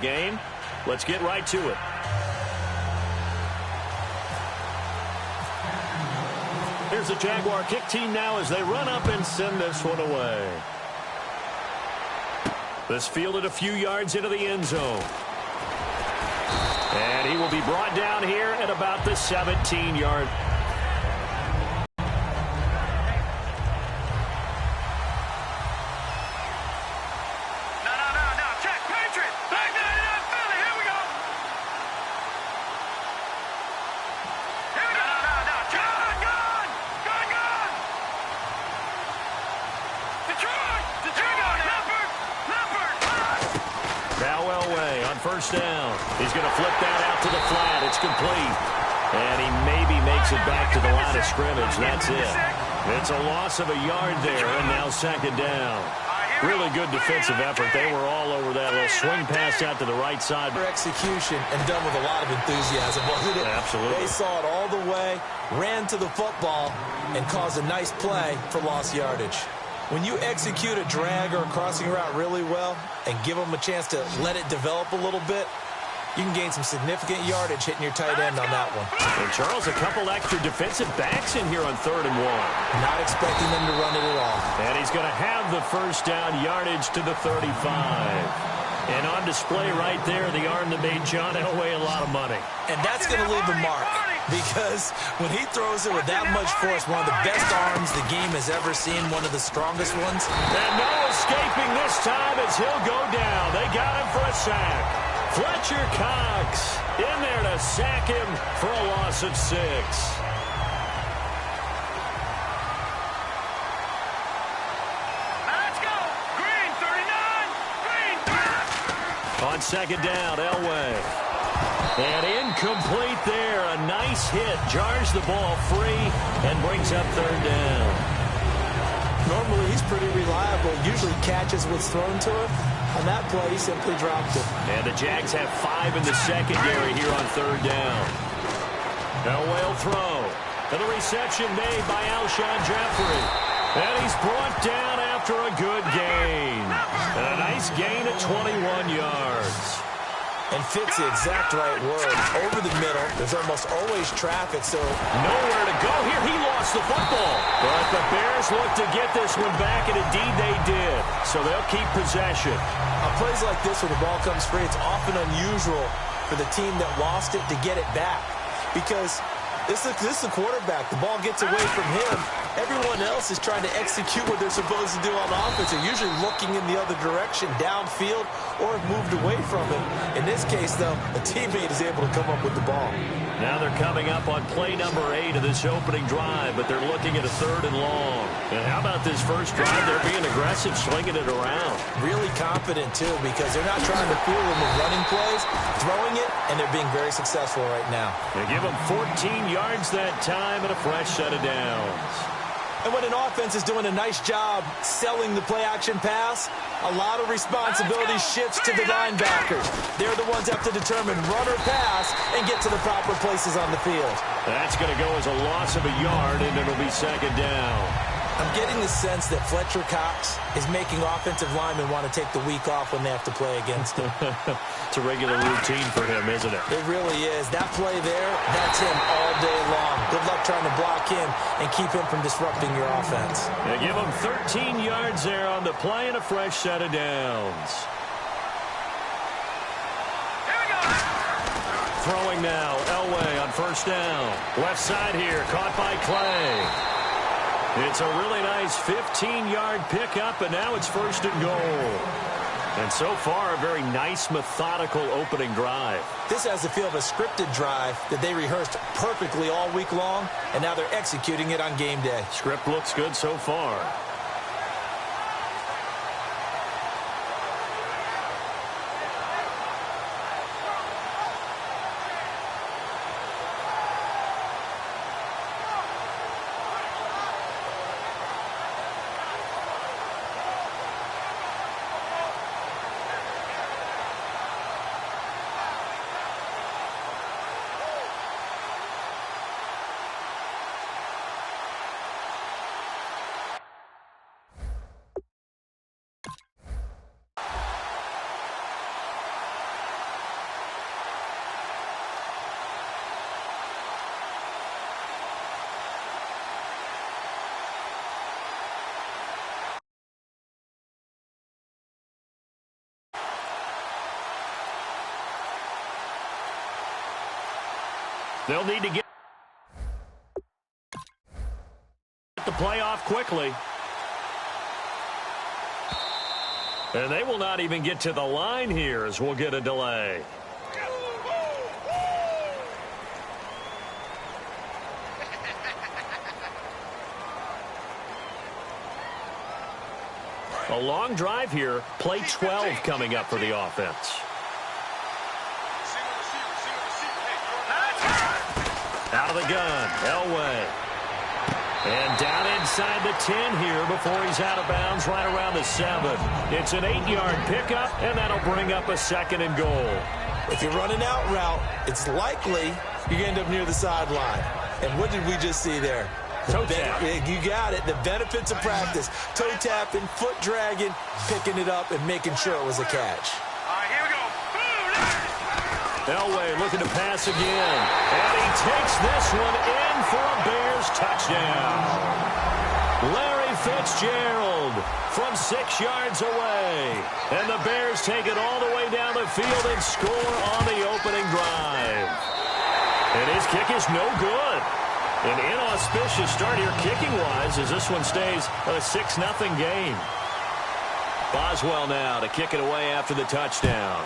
game. Let's get right to it. Here's the Jaguar kick team now as they run up and send this one away. This fielded a few yards into the end zone. And he will be brought down here at about the 17-yard. First down. He's going to flip that out to the flat. It's complete. And he maybe makes it back to the line of scrimmage. That's it. It's a loss of a yard there, and now second down. Really good defensive effort. They were all over that little swing pass out to the right side. Execution and done with a lot of enthusiasm, wasn't it? Absolutely. They saw it all the way, ran to the football, and caused a nice play for lost yardage. When you execute a drag or a crossing route really well and give them a chance to let it develop a little bit, you can gain some significant yardage hitting your tight end on that one. And Charles, a couple extra defensive backs in here on 3rd and 1. Not expecting them to run it at all. And he's going to have the first down, yardage to the 35. And on display right there, the arm that made John Elway a lot of money. And that's going to leave a mark, because when he throws it with that much force, one of the best arms the game has ever seen, one of the strongest ones. And no escaping this time as he'll go down. They got him for a sack. Fletcher Cox in there to sack him for a loss of 6. On second down, Elway. And incomplete there. A nice hit. Jars the ball free and brings up 3rd down. Normally, he's pretty reliable. Usually catches what's thrown to him. On that play, he simply dropped it. And the Jags have 5 in the secondary here on 3rd down. Elway will throw. And the reception made by Alshon Jeffrey. And he's brought down after a good gain. And a nice gain at 21 yards. And fits the exact right word. Over the middle, there's almost always traffic, so nowhere to go here. He lost the football. But the Bears look to get this one back, and indeed they did. So they'll keep possession. On plays like this, when the ball comes free, it's often unusual for the team that lost it to get it back. Because this is the quarterback. The ball gets away from him. Everyone else is trying to execute what they're supposed to do on offense. They're usually looking in the other direction, downfield, or have moved away from it. In this case, though, a teammate is able to come up with the ball. Now they're coming up on play number 8 of this opening drive, but they're looking at a 3rd and long. And how about this first drive? They're being aggressive, slinging it around. Really confident, too, because they're not trying to fool them with running plays, throwing it, and they're being very successful right now. They give them 14 yards that time and a fresh set of downs. And when an offense is doing a nice job selling the play-action pass, a lot of responsibility shifts to the linebackers. They're the ones that have to determine run or pass and get to the proper places on the field. That's going to go as a loss of a yard, and it'll be second down. I'm getting the sense that Fletcher Cox is making offensive linemen want to take the week off when they have to play against him. It's a regular routine for him, isn't it? It really is. That play there, that's him all day long. Good luck trying to block him and keep him from disrupting your offense. They give him 13 yards there on the play and a fresh set of downs. Throwing now, Elway on first down. Left side here, caught by Clay. It's a really nice 15-yard pickup, and now it's 1st and goal. And so far, a very nice, methodical opening drive. This has the feel of a scripted drive that they rehearsed perfectly all week long, and now they're executing it on game day. Script looks good so far. They'll need to get the play off quickly. And they will not even get to the line here as we'll get a delay. A long drive here. Play 12 coming up for the offense. Out of the gun, Elway. And down inside the 10 here before he's out of bounds right around the 7. It's an 8-yard pickup, and that'll bring up a 2nd and goal. If you're running out route, it's likely you're going to end up near the sideline. And what did we just see there? Toe tap. You got it. The benefits of practice. Toe tapping, foot dragging, picking it up, and making sure it was a catch. All right, here we go. Elway looking to pass again. And he takes this one in for a Bears touchdown. Larry Fitzgerald from 6 yards away. And the Bears take it all the way down the field and score on the opening drive. And his kick is no good. An inauspicious start here kicking-wise as this one stays a 6-0 game. Boswell now to kick it away after the touchdown.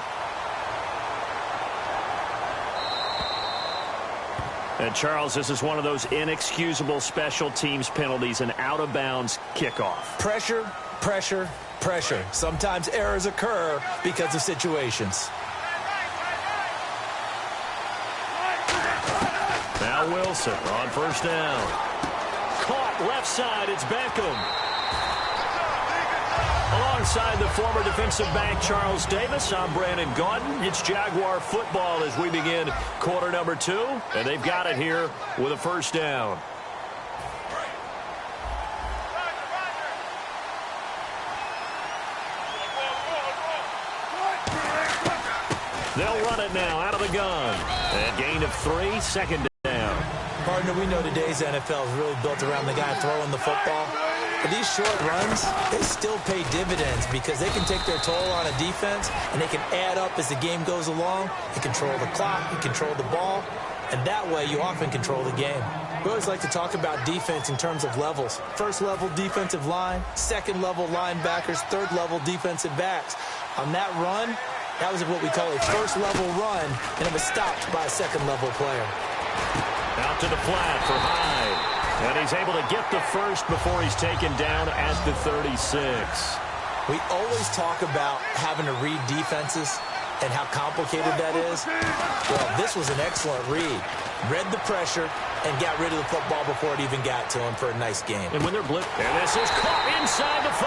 And, Charles, this is one of those inexcusable special teams penalties, an out-of-bounds kickoff. Pressure, pressure, pressure. Sometimes errors occur because of situations. Now Wilson on first down. Caught left side, it's Beckham. Alongside the former defensive back Charles Davis, I'm Brandon Gaudin. It's Jaguar football as we begin quarter number 2. And they've got it here with a first down. They'll run it now out of the gun. A gain of 3, 2nd down. Partner, we know today's NFL is really built around the guy throwing the football. But these short runs, they still pay dividends because they can take their toll on a defense and they can add up as the game goes along. You control the clock, you control the ball, and that way you often control the game. We always like to talk about defense in terms of levels. First level defensive line, second level linebackers, third level defensive backs. On that run, that was what we call a first level run, and it was stopped by a second level player. Out to the flat for Hyde. And he's able to get the first before he's taken down at the 36. We always talk about having to read defenses and how complicated that is. Well, this was an excellent read. Read the pressure and got rid of the football before it even got to him for a nice game. And when they're blitzed, and this is caught inside the 5.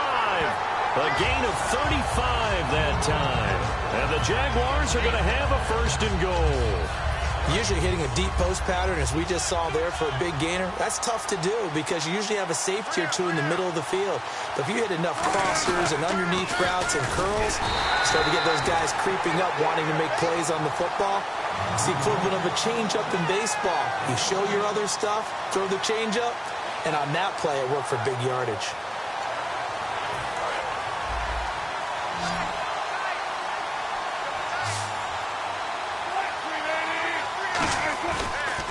A gain of 35 that time. And the Jaguars are going to have a 1st and goal. Usually hitting a deep post pattern, as we just saw there for a big gainer, that's tough to do because you usually have a safety or two in the middle of the field. But if you hit enough crossers and underneath routes and curls, start to get those guys creeping up, wanting to make plays on the football. It's the equivalent of a change-up in baseball. You show your other stuff, throw the change-up, and on that play, it worked for big yardage.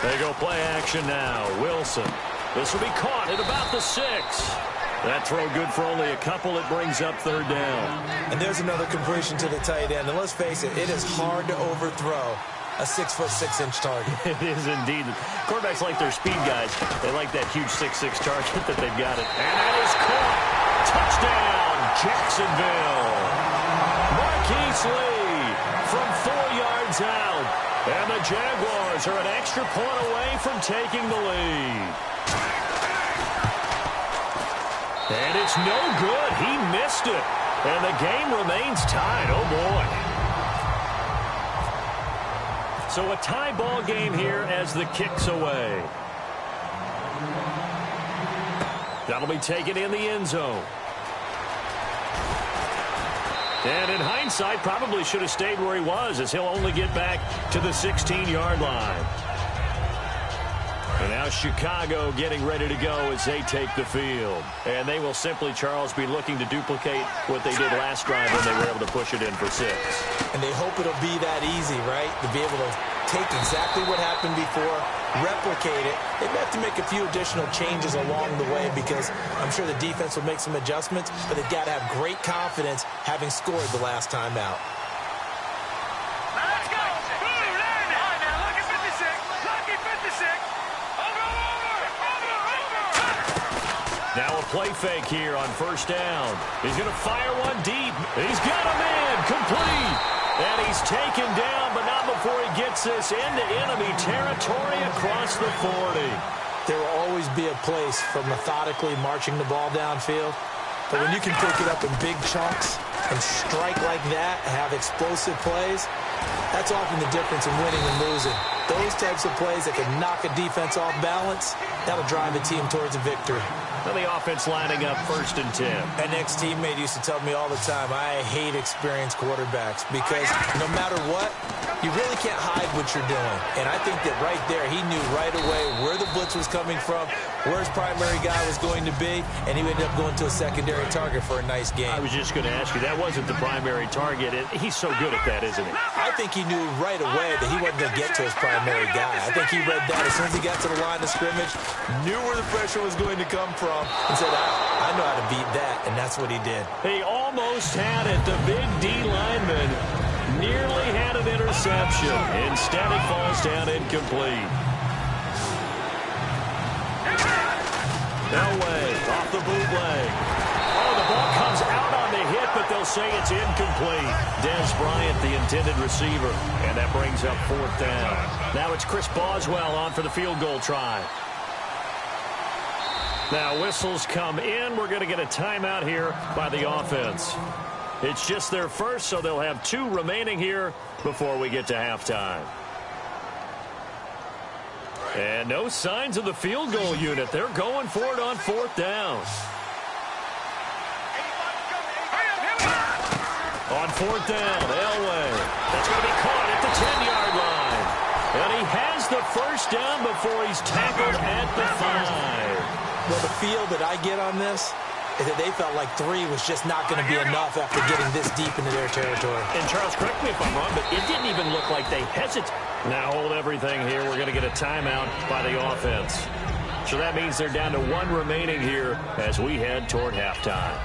They go play action now. Wilson. This will be caught at about the 6. That throw good for only a couple. It brings up 3rd down. And there's another completion to the tight end. And let's face it, it is hard to overthrow a 6'6" target. It is indeed. Quarterbacks like their speed guys. They like that huge 6'6" target that they've got it. And that is caught. Touchdown, Jacksonville. Marquise Lee from 4 yards out. And the Jaguars are an extra point away from taking the lead. And it's no good. He missed it. And the game remains tied. Oh, boy. So a tie ball game here as the kick's away. That'll be taken in the end zone. And in hindsight, probably should have stayed where he was, as he'll only get back to the 16-yard line. And now Chicago getting ready to go as they take the field. And they will simply, Charles, be looking to duplicate what they did last drive when they were able to push it in for 6. And they hope it'll be that easy, right? To be able to take exactly what happened before, replicate it. They may have to make a few additional changes along the way because I'm sure the defense will make some adjustments, but they've got to have great confidence having scored the last time out. Let's go. All right, now, lucky 56. Lucky 56. Over. Now a play fake here on first down. He's going to fire one deep. He's got a man complete. And he's taken down, but not before he gets this into enemy territory across the 40. There will always be a place for methodically marching the ball downfield. But when you can pick it up in big chunks and strike like that, have explosive plays, that's often the difference in winning and losing. Those types of plays that can knock a defense off balance, that'll drive a team towards a victory. Well, the offense lining up 1st and 10. An ex-teammate used to tell me all the time, I hate experienced quarterbacks because no matter what, you really can't hide what you're doing. And I think that right there, he knew right away where the blitz was coming from, where his primary guy was going to be, and he ended up going to a secondary target for a nice game. I was just going to ask you, that wasn't the primary target. He's so good at that, isn't he? I think he knew right away that he wasn't going to get to his primary guy. I think he read that as soon as he got to the line of scrimmage, knew where the pressure was going to come from, and said, I know how to beat that, and that's what he did. He almost had it. The big D lineman nearly had an interception. Instead, it falls down incomplete. Elway off the bootleg. Oh, the ball comes out on the hit, but they'll say it's incomplete. Dez Bryant, the intended receiver, and that brings up 4th down. Now it's Chris Boswell on for the field goal try. Now whistles come in. We're going to get a timeout here by the offense. It's just their first, so they'll have 2 remaining here before we get to halftime. And no signs of the field goal unit. They're going for it on 4th down. On 4th down, Elway. That's going to be caught at the 10-yard line. And he has the first down before he's tackled at the 5. Well, the feel that I get on this is that they felt like 3 was just not going to be enough after getting this deep into their territory. And Charles, correct me if I'm wrong, but it didn't even look like they hesitated. Now hold everything here. We're going to get a timeout by the offense. So that means they're down to 1 remaining here as we head toward halftime.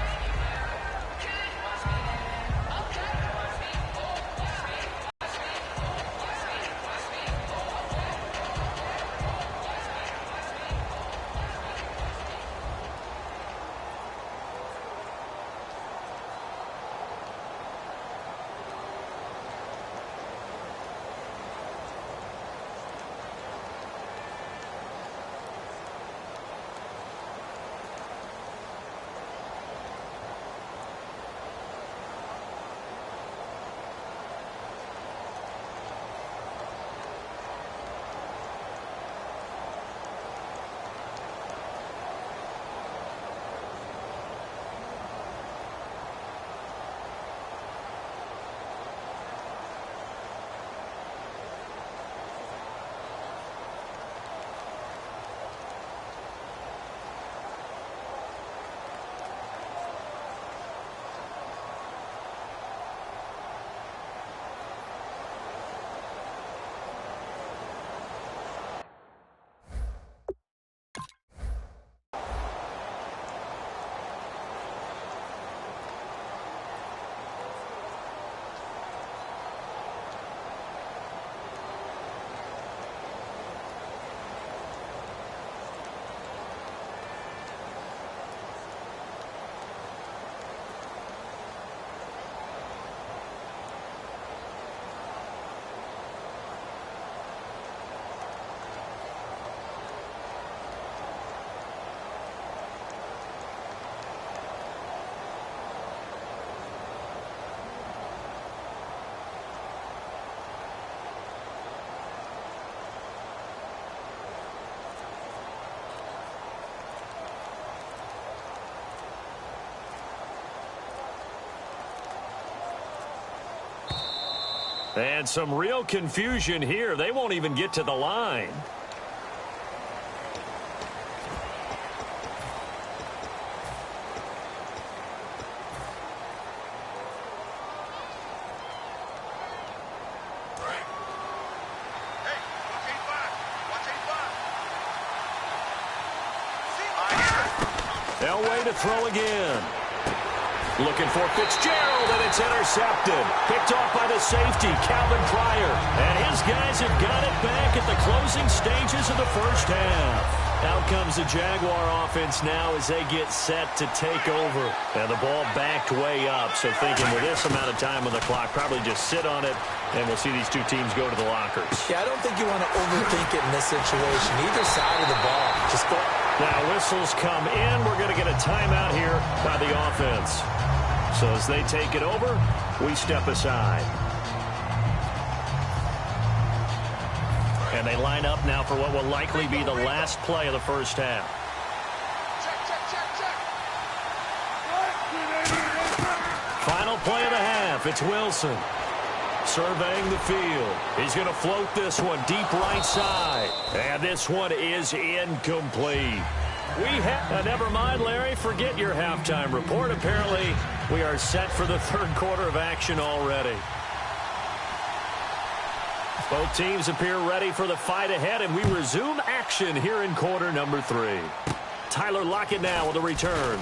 And some real confusion here. They won't even get to the line. Elway to throw again. Looking for Fitzgerald, and it's intercepted. Picked off by the safety, Calvin Pryor. And his guys have got it back at the closing stages of the first half. Out comes the Jaguar offense now as they get set to take over. And the ball backed way up, so thinking with this amount of time on the clock, probably just sit on it, and we'll see these two teams go to the lockers. Yeah, I don't think you want to overthink it in this situation. Either side of the ball. Just go. Now whistles come in. We're going to get a timeout here by the offense. So as they take it over, we step aside. And they line up now for what will likely be the last play of the first half. Final play of the half. It's Wilson surveying the field. He's going to float this one deep right side. And this one is incomplete. Never mind, Larry. Forget your halftime report. Apparently, we are set for the third quarter of action already. Both teams appear ready for the fight ahead, and we resume action here in quarter number 3. Tyler Lockett now with a return.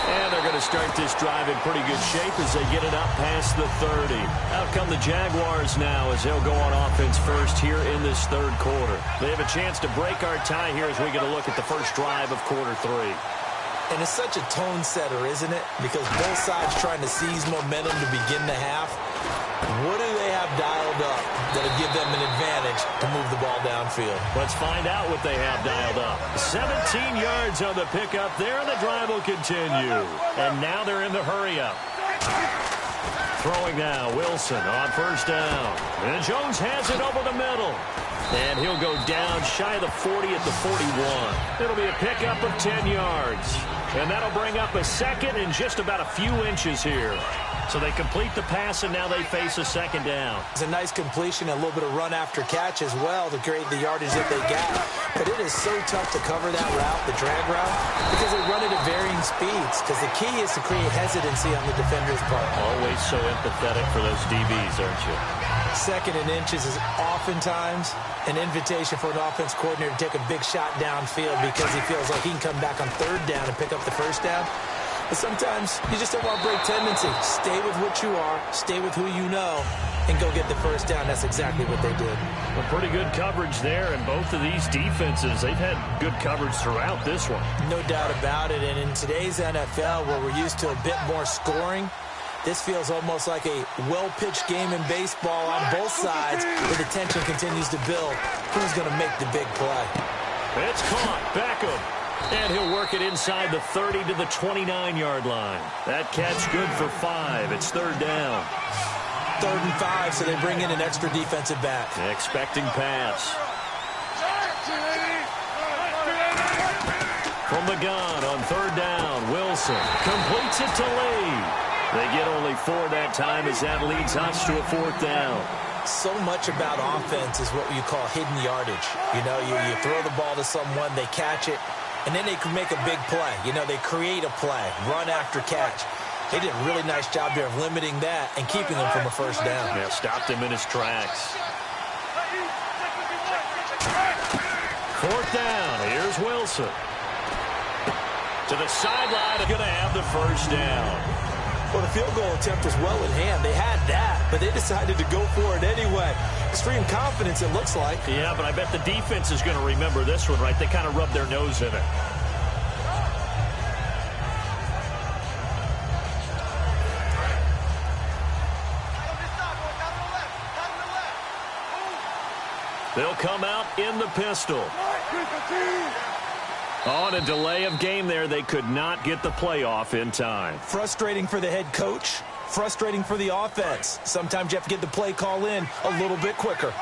And they're going to start this drive in pretty good shape as they get it up past the 30. Out come the Jaguars now as they'll go on offense first here in this third quarter. They have a chance to break our tie here as we get a look at the first drive of quarter 3. And it's such a tone setter, isn't it? Because both sides trying to seize momentum to begin the half. What do they have dialed up that'll give them an advantage to move the ball downfield? Let's find out what they have dialed up. 17 yards on the pickup there, and the drive will continue. And now they're in the hurry-up. Throwing now, Wilson on first down. And Jones has it over the middle. And he'll go down shy of the 40 at the 41. It'll be a pickup of 10 yards. And that'll bring up a second in just about a few inches here. So they complete the pass, and now they face a second down. It's a nice completion, a little bit of run after catch as well to create the yardage that they got. But it is so tough to cover that route, the drag route, because they run it at varying speeds. Because the key is to create hesitancy on the defender's part. Always so empathetic for those DBs, aren't you? Second and inches is oftentimes an invitation for an offense coordinator to take a big shot downfield because he feels like he can come back on third down and pick up the first down. But sometimes you just don't want to break tendency. Stay with what you are, stay with who you know, and go get the first down. That's exactly what they did. Well, pretty good coverage there, and both of these defenses, they've had good coverage throughout this one. No doubt about it, and in today's NFL, where we're used to a bit more scoring, this feels almost like a well-pitched game in baseball on both sides, where the tension continues to build. Who's going to make the big play? It's caught. Beckham. And he'll work it inside the 30 to the 29-yard line. That catch good for 5. It's third down. 3rd and 5, so they bring in an extra defensive back. Expecting pass. From the gun on third down, Wilson completes it to Lee. They get only 4 that time as that leads us to a 4th down. So much about offense is what you call hidden yardage. You know, you throw the ball to someone, they catch it, and then they can make a big play. You know, they create a play, run after catch. They did a really nice job there of limiting that and keeping him from a first down. Yeah, stopped him in his tracks. 4th down. Here's Wilson. To the sideline, going to have the first down. Well, the field goal attempt was well in hand. They had that, but they decided to go for it anyway. Extreme confidence, it looks like. Yeah, but I bet the defense is going to remember this one, right? They kind of rubbed their nose in it. They'll come out in the pistol. On a delay of game there, they could not get the play off in time. Frustrating for the head coach, frustrating for the offense. Sometimes you have to get the play call in a little bit quicker.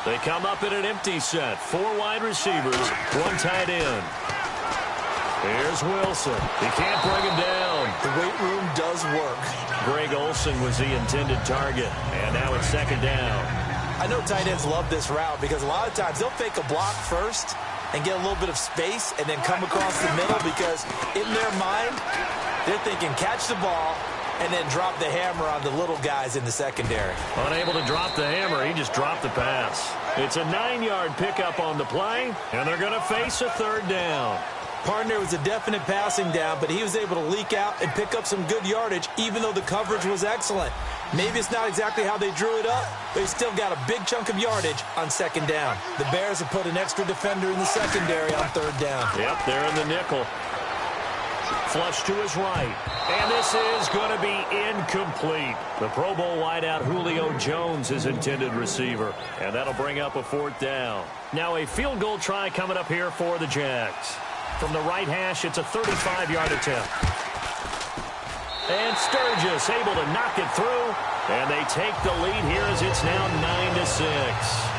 They come up in an empty set. 4 wide receivers, 1 tight end. Here's Wilson. He can't bring him down. The weight room does work. Greg Olsen was the intended target, and now it's 2nd down. I know tight ends love this route because a lot of times they'll fake a block first and get a little bit of space and then come across the middle because in their mind, they're thinking catch the ball and then drop the hammer on the little guys in the secondary. Unable to drop the hammer, he just dropped the pass. It's a 9-yard pickup on the play, and they're going to face a 3rd down. Partner was a definite passing down, but he was able to leak out and pick up some good yardage, even though the coverage was excellent. Maybe it's not exactly how they drew it up, but he still got a big chunk of yardage on second down. The Bears have put an extra defender in the secondary on third down. Yep, they're in the nickel. Flush to his right. And this is going to be incomplete. The Pro Bowl wideout Julio Jones is intended receiver. And that'll bring up a fourth down. Now a field goal try coming up here for the Jags. From the right hash, it's a 35-yard attempt. And Sturgis able to knock it through. And they take the lead here as it's now 9-6.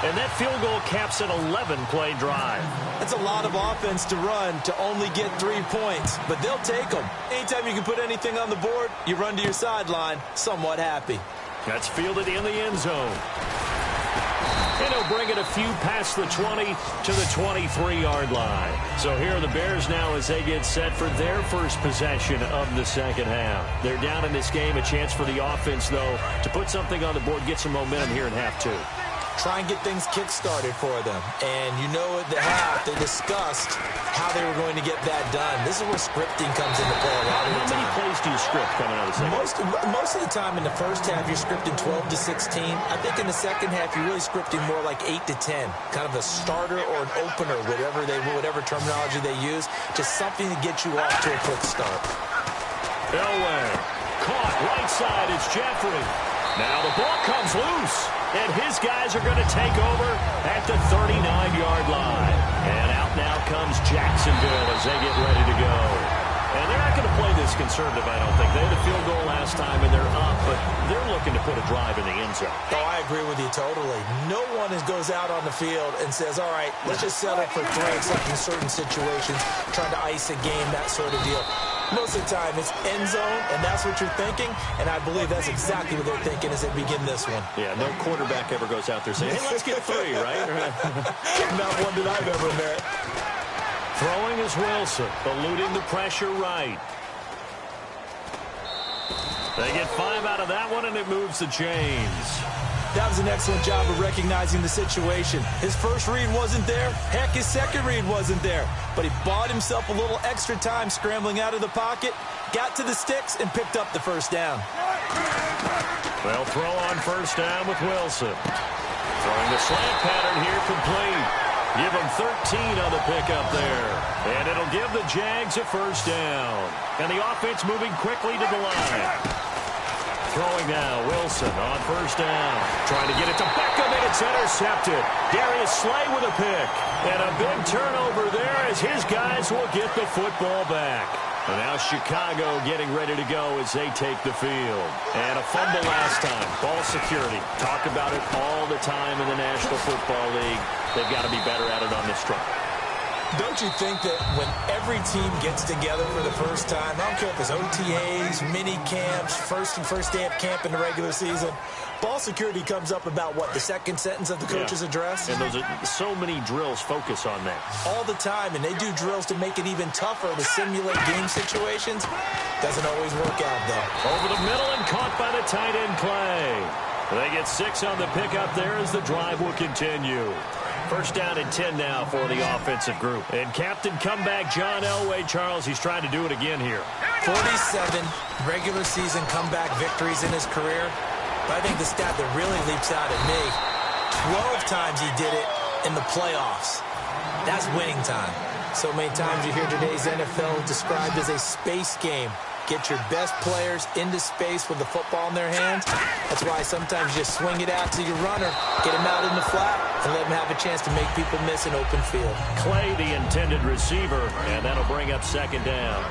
And that field goal caps an 11-play drive. That's a lot of offense to run to only get 3 points, but they'll take them. Anytime you can put anything on the board, you run to your sideline somewhat happy. That's fielded in the end zone. And he'll bring it a few past the 20 to the 23-yard line. So here are the Bears now as they get set for their first possession of the second half. They're down in this game. A chance for the offense, though, to put something on the board, get some momentum here in half two. Try and get things kick-started for them. And you know at the half, they discussed how they were going to get that done. This is where scripting comes into play a lot of the time. How many plays do you script coming out of the second? Most of the time in the first half, you're scripting 12 to 16. I think in the second half, you're really scripting more like 8 to 10. Kind of a starter or an opener, whatever terminology they use. Just something to get you off to a quick start. Elway. Caught right side. It's Jeffrey. Now the ball comes loose. And his guys are going to take over at the 39-yard line. And out now comes Jacksonville as they get ready to go. And they're not going to play this conservative, I don't think. They had a field goal last time, and they're up, but they're looking to put a drive in the end zone. Oh, I agree with you totally. No one goes out on the field and says, all right, let's just settle for 3, like in certain situations, trying to ice a game, that sort of deal. Most of the time, it's end zone, and that's what you're thinking, and I believe that's exactly what they're thinking as they begin this one. Yeah, no quarterback ever goes out there saying, hey, let's get 3, right? Not one that I've ever met. Throwing is Wilson, eluding the pressure right. They get 5 out of that one, and it moves the chains. That was an excellent job of recognizing the situation. His first read wasn't there. Heck, his second read wasn't there. But he bought himself a little extra time scrambling out of the pocket, got to the sticks, and picked up the first down. They'll throw on first down with Wilson. Throwing the slant pattern here complete. Give him 13 on the pickup there. And it'll give the Jags a first down. And the offense moving quickly to the line. Throwing now, Wilson on first down. Trying to get it to Beckham, and it's intercepted. Darius Slay with a pick. And a big turnover there as his guys will get the football back. And now Chicago getting ready to go as they take the field. And a fumble last time. Ball security. Talk about it all the time in the National Football League. They've got to be better at it on this drive. Don't you think that when every team gets together for the first time, I don't care if it's OTAs, mini camps, first day of camp in the regular season, ball security comes up about, what, the second sentence of the coach's address? And those are so many drills focus on that. All the time, and they do drills to make it even tougher to simulate game situations. Doesn't always work out, though. Over the middle and caught by the tight end, Clay. They get 6 on the pickup there as the drive will continue. First down and 10 now for the offensive group. And captain comeback John Elway. Charles, he's trying to do it again here. 47 regular season comeback victories in his career. But I think the stat that really leaps out at me, 12 times he did it in the playoffs. That's winning time. So many times you hear today's NFL described as a space game. Get your best players into space with the football in their hands. That's why sometimes you just swing it out to your runner, get him out in the flat, and let him have a chance to make people miss an open field. Clay, the intended receiver, and that'll bring up second down.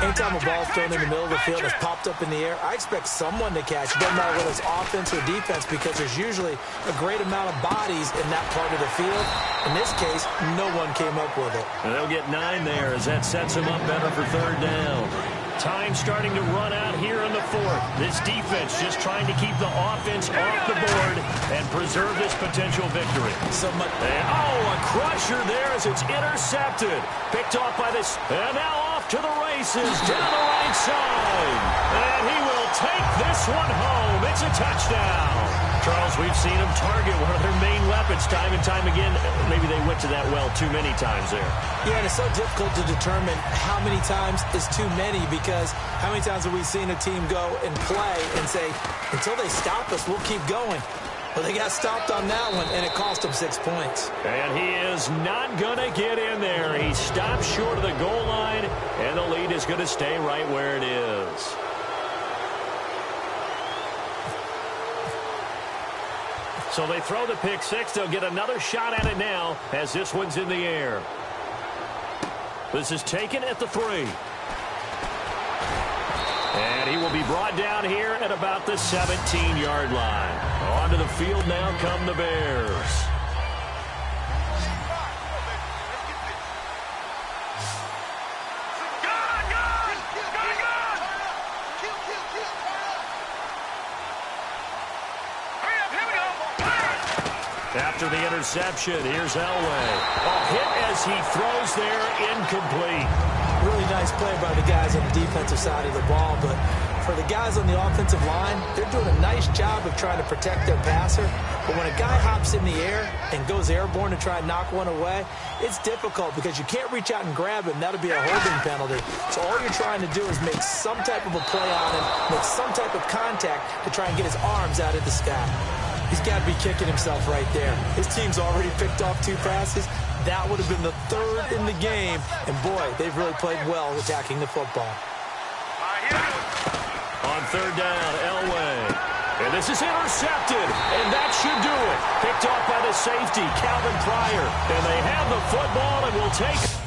Anytime a ball's thrown in the middle of the field and it's popped up in the air, I expect someone to catch it. Doesn't matter whether it's offense or defense, because there's usually a great amount of bodies in that part of the field. In this case, no one came up with it. And they'll get 9 there as that sets them up better for third down. Time starting to run out here in the fourth. This defense just trying to keep the offense off the board and preserve this potential victory. A crusher there as it's intercepted. Picked off by this. And now off to the races down the right side. And he will take this one home. It's a touchdown. Charles, we've seen them target one of their main weapons time and time again. Maybe they went to that well too many times there. Yeah, and it's so difficult to determine how many times is too many, because how many times have we seen a team go and play and say, until they stop us, we'll keep going. Well, they got stopped on that one, and it cost them 6 points. And he is not going to get in there. He stopped short of the goal line, and the lead is going to stay right where it is. So they throw the pick six. They'll get another shot at it now as this one's in the air. This is taken at the 3. And he will be brought down here at about the 17-yard line. Onto the field now come the Bears. After the interception, here's Elway. A hit as he throws there, incomplete. Really nice play by the guys on the defensive side of the ball, but for the guys on the offensive line, they're doing a nice job of trying to protect their passer. But when a guy hops in the air and goes airborne to try and knock one away, it's difficult because you can't reach out and grab him. That'll be a holding penalty. So all you're trying to do is make some type of a play on him, make some type of contact to try and get his arms out of the sky. He's got to be kicking himself right there. His team's already picked off 2 passes. That would have been the 3rd in the game. And, boy, they've really played well attacking the football. On 3rd down, Elway. And this is intercepted. And that should do it. Picked off by the safety, Calvin Pryor. And they have the football and will take it.